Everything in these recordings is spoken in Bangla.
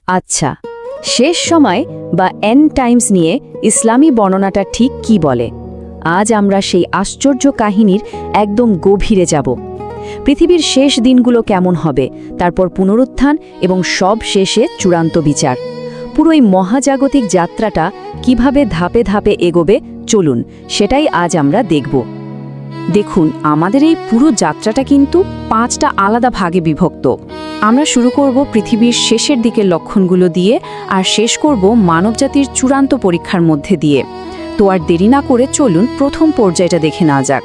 আচ্ছা, শেষ সময় বা এন্ড টাইমস নিয়ে ইসলামী বর্ণনাটা ঠিক কি বলে? আজ আমরা সেই আশ্চর্য কাহিনীর একদম গভীরে যাব। পৃথিবীর শেষ দিনগুলো কেমন হবে, তারপর পুনরুত্থান এবং সব শেষে চূড়ান্ত বিচার। পুরো এই মহাজাগতিক যাত্রাটা কিভাবে ধাপে ধাপে এগোবে, চলুন সেটাই আজ আমরা দেখব। দেখুন, আমাদের এই পুরো যাত্রাটা কিন্তু 5টা আলাদা ভাগে বিভক্ত। আমরা শুরু করব পৃথিবীর শেষের দিকের লক্ষণগুলো দিয়ে, আর শেষ করব মানবজাতির চূড়ান্ত পরীক্ষার মধ্যে দিয়ে। তো আর দেরি না করে চলুন প্রথম পর্যায়টা দেখে নেওয়া যাক।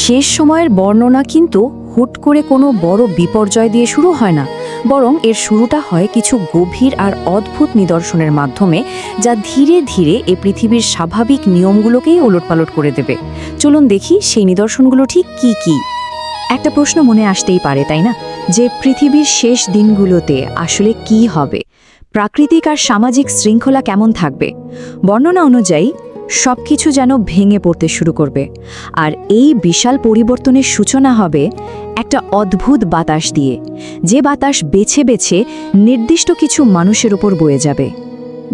শেষ সময়ের বর্ণনা কিন্তু হুট করে কোনো বড় বিপর্যয় দিয়ে শুরু হয় না, বরং এর শুরুটা হয় কিছু গভীর আর অদ্ভুত নিদর্শনের মাধ্যমে, যা ধীরে ধীরে এ পৃথিবীর স্বাভাবিক নিয়মগুলোকেই ওলটপালট করে দেবে। চলুন দেখি সেই নিদর্শনগুলো ঠিক কি কি। একটা প্রশ্ন মনে আসতেই পারে, তাই না, যে পৃথিবীর শেষ দিনগুলোতে আসলে কি হবে? প্রাকৃতিক আর সামাজিক শৃঙ্খলা কেমন থাকবে? বর্ণনা অনুযায়ী সবকিছু যেন ভেঙে পড়তে শুরু করবে, আর এই বিশাল পরিবর্তনের সূচনা হবে একটা অদ্ভুত বাতাস দিয়ে, যে বাতাস বেছে বেছে নির্দিষ্ট কিছু মানুষের উপর বয়ে যাবে।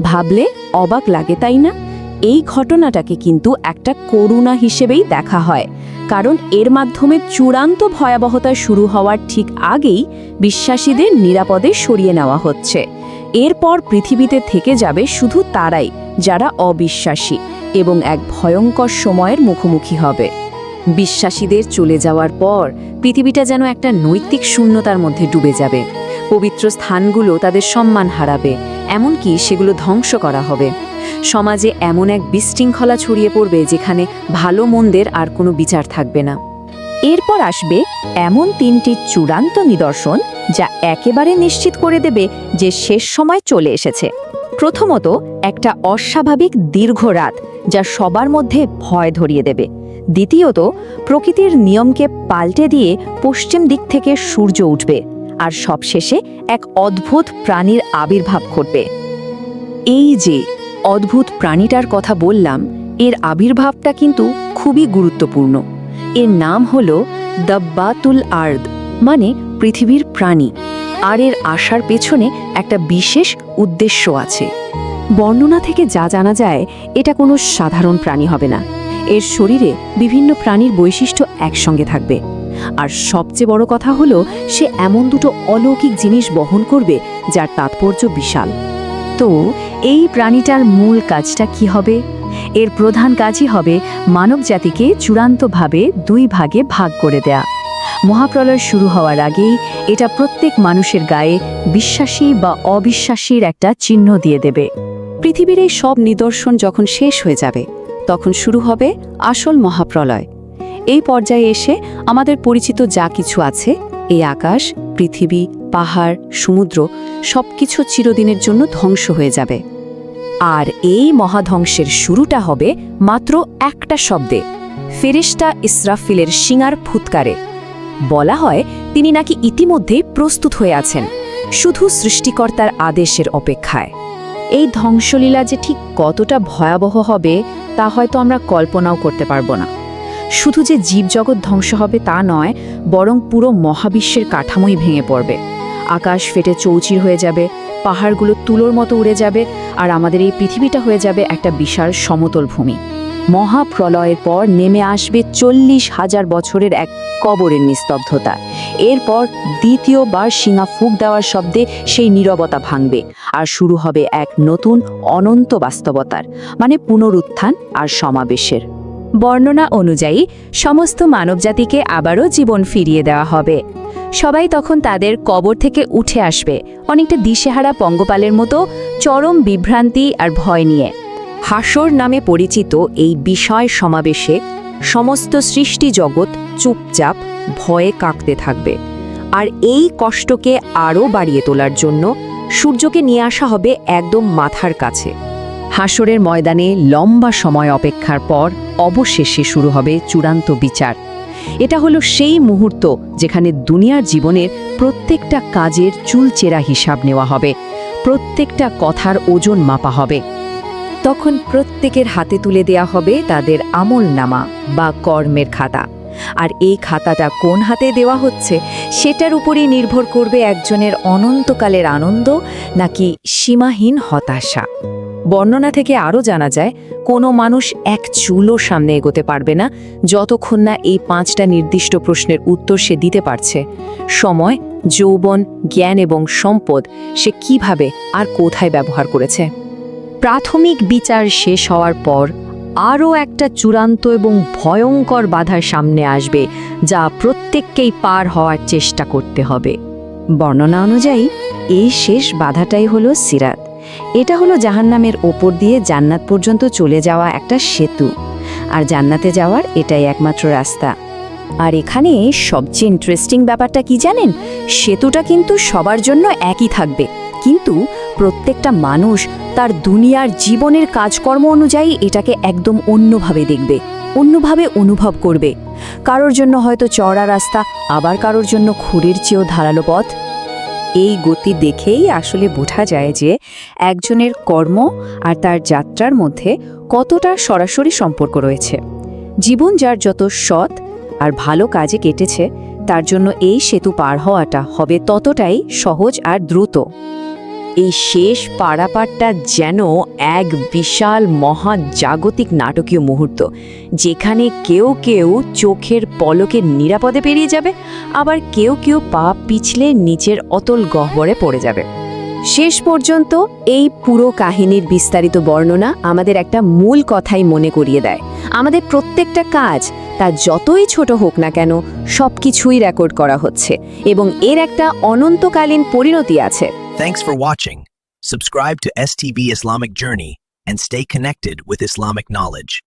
ভাবলে অবাক লাগে, তাই না? এই ঘটনাটাকে কিন্তু একটা করুণা হিসেবেই দেখা হয়, কারণ এর মাধ্যমে চূড়ান্ত ভয়াবহতা শুরু হওয়ার ঠিক আগেই বিশ্বাসীদের নিরাপদে সরিয়ে নেওয়া হচ্ছে। এরপর পৃথিবীতে থেকে যাবে শুধু তারাই যারা অবিশ্বাসী, এবং এক ভয়ঙ্কর সময়ের মুখোমুখি হবে। বিশ্বাসীদের চলে যাওয়ার পর পৃথিবীটা যেন একটা নৈতিক শূন্যতার মধ্যে ডুবে যাবে। পবিত্র স্থানগুলো তাদের সম্মান হারাবে, এমনকি সেগুলো ধ্বংস করা হবে। সমাজে এমন এক বিশৃঙ্খলা ছড়িয়ে পড়বে যেখানে ভালো মন্দের আর কোনো বিচার থাকবে না। এরপর আসবে এমন 3টি চূড়ান্ত নিদর্শন যা একেবারে নিশ্চিত করে দেবে যে শেষ সময় চলে এসেছে। প্রথমত, একটা অস্বাভাবিক দীর্ঘ রাত, যা সবার মধ্যে ভয় ধরিয়ে দেবে। দ্বিতীয়ত, প্রকৃতির নিয়মকে পাল্টে দিয়ে পশ্চিম দিক থেকে সূর্য উঠবে। আর সবশেষে এক অদ্ভুত প্রাণীর আবির্ভাব ঘটবে। এই যে অদ্ভুত প্রাণীটার কথা বললাম, এর আবির্ভাবটা কিন্তু খুবই গুরুত্বপূর্ণ। এর নাম হলো দাব্বাতুল আর্দ, মানে পৃথিবীর প্রাণী। আর এর আসার পেছনে একটা বিশেষ উদ্দেশ্য আছে। বর্ণনা থেকে যা জানা যায়, এটা কোনো সাধারণ প্রাণী হবে না। এর শরীরে বিভিন্ন প্রাণীর বৈশিষ্ট্য একসঙ্গে থাকবে। আর সবচেয়ে বড় কথা হলো, সে এমন দুটো অলৌকিক জিনিস বহন করবে যার তাৎপর্য বিশাল। তো এই প্রাণীটার মূল কাজটা কি হবে? এর প্রধান কাজই হবে মানবজাতিকে চূড়ান্তভাবে 2 ভাগে ভাগ করে দেয়া। মহাপ্রলয় শুরু হওয়ার আগেই এটা প্রত্যেক মানুষের গায়ে বিশ্বাসী বা অবিশ্বাসীর একটা চিহ্ন দিয়ে দেবে। পৃথিবীর এই সব নিদর্শন যখন শেষ হয়ে যাবে, তখন শুরু হবে আসল মহাপ্রলয়। এই পর্যায়ে এসে আমাদের পরিচিত যা কিছু আছে, এই আকাশ, পৃথিবী, পাহাড়, সমুদ্র, সবকিছু চিরদিনের জন্য ধ্বংস হয়ে যাবে। আর এই মহাধ্বংসের শুরুটা হবে মাত্র একটা শব্দে, ফেরেশতা ইসরাফিলের শিঙার ফুৎকারে। বলা হয় তিনি নাকি ইতিমধ্যেই প্রস্তুত হয়ে আছেন, শুধু সৃষ্টিকর্তার আদেশের অপেক্ষায়। এই ধ্বংসলীলা যে ঠিক কতটা ভয়াবহ হবে, তা হয়তো আমরা কল্পনাও করতে পারব না। শুধু যে জীবজগৎ ধ্বংস হবে তা নয়, বরং পুরো মহাবিশ্বের কাঠামোই ভেঙে পড়বে। আকাশ ফেটে চৌচির হয়ে যাবে, পাহাড়গুলো তুলোর মতো উড়ে যাবে, আর আমাদের এই পৃথিবীটা হয়ে যাবে একটা বিশাল সমতল ভূমি। মহাপ্রলয়ের পর নেমে আসবে 40,000 বছরের এক কবরের নিস্তব্ধতা। এরপর দ্বিতীয়বার শিঙা ফুঁক দেওয়ার শব্দে সেই নীরবতা ভাঙবে, আর শুরু হবে এক নতুন অনন্ত বাস্তবতার, মানে পুনরুত্থান আর সমাবেশের। বর্ণনা অনুযায়ী সমস্ত মানবজাতিকে আবারও জীবন ফিরিয়ে দেওয়া হবে। সবাই তখন তাদের কবর থেকে উঠে আসবে, অনেকটা দিশেহারা পঙ্গপালের মতো, চরম বিভ্রান্তি আর ভয় নিয়ে। হাসর নামে পরিচিত এই বিষয় সমাবেশে সমস্ত সৃষ্টি জগৎ চুপচাপ ভয়ে কাঁপতে থাকবে। আর এই কষ্টকে আরও বাড়িয়ে তোলার জন্য সূর্যকে নিয়ে আসা হবে একদম মাথার কাছে। হাসরের ময়দানে লম্বা সময় অপেক্ষার পর অবশেষে শুরু হবে চূড়ান্ত বিচার। এটা হলো সেই মুহূর্ত যেখানে দুনিয়ার জীবনের প্রত্যেকটা কাজের চুলচেরা হিসাব নেওয়া হবে, প্রত্যেকটা কথার ওজন মাপা হবে। তখন প্রত্যেকের হাতে তুলে দেয়া হবে তাদের আমলনামা বা কর্মের খাতা। আর এই খাতাটা কোন হাতে দেওয়া হচ্ছে সেটার উপরই নির্ভর করবে একজনের অনন্তকালের আনন্দ নাকি সীমাহীন হতাশা। বর্ণনা থেকে আরও জানা যায় কোনো মানুষ এক চুলও সামনে এগোতে পারবে না যতক্ষণ না এই 5টা নির্দিষ্ট প্রশ্নের উত্তর সে দিতে পারছে। সময়, যৌবন, জ্ঞান এবং সম্পদ সে কিভাবে আর কোথায় ব্যবহার করেছে। প্রাথমিক বিচার শেষ হওয়ার পর আরও একটা চূড়ান্ত এবং ভয়ঙ্কর বাধার সামনে আসবে, যা প্রত্যেককেই পার হওয়ার চেষ্টা করতে হবে। বর্ণনা অনুযায়ী এই শেষ বাধাটাই হলো সিরাত। এটা হলো জাহান্নামের ওপর দিয়ে জান্নাত পর্যন্ত চলে যাওয়া একটা সেতু, আর জান্নাতে যাওয়ার এটাই একমাত্র রাস্তা। আর এখানে সবচেয়ে ইন্টারেস্টিং ব্যাপারটা কি জানেন? সেতুটা কিন্তু সবার জন্য একই থাকবে, কিন্তু প্রত্যেকটা মানুষ তার দুনিয়ার জীবনের কাজকর্ম অনুযায়ী এটাকে একদম অন্যভাবে দেখবে, অন্যভাবে অনুভব করবে। কারোর জন্য হয়তো চওড়া রাস্তা, আবার কারোর জন্য খুঁড়ির চেয়েও ধারালো পথ। এই গতি দেখেই আসলে বোঝা যায় যে একজনের কর্ম আর তার যাত্রার মধ্যে কতটা সরাসরি সম্পর্ক রয়েছে। জীবন যার যত সৎ আর ভালো কাজে কেটেছে, তার জন্য এই সেতু পার হওয়াটা হবে ততটাই সহজ আর দ্রুত। এই শেষ পারাপারটা যেন এক বিশাল মহাজাগতিক নাটকীয় মুহূর্ত, যেখানে কেউ কেউ চোখের পলকে নিরাপদে পেরিয়ে যাবে, আবার কেউ কেউ পা পিছলে নিচের অতল গহ্বরে পড়ে যাবে। শেষ পর্যন্ত এই পুরো কাহিনীর বিস্তারিত বর্ণনা আমাদের একটা মূল কথাই মনে করিয়ে দেয়। আমাদের প্রত্যেকটা কাজ, তা যতই ছোট হোক না কেন, সবকিছুই রেকর্ড করা হচ্ছে এবং এর একটা অনন্তকালীন পরিণতি আছে। Thanks for watching. Subscribe to STB Islamic Journey and stay connected with Islamic knowledge.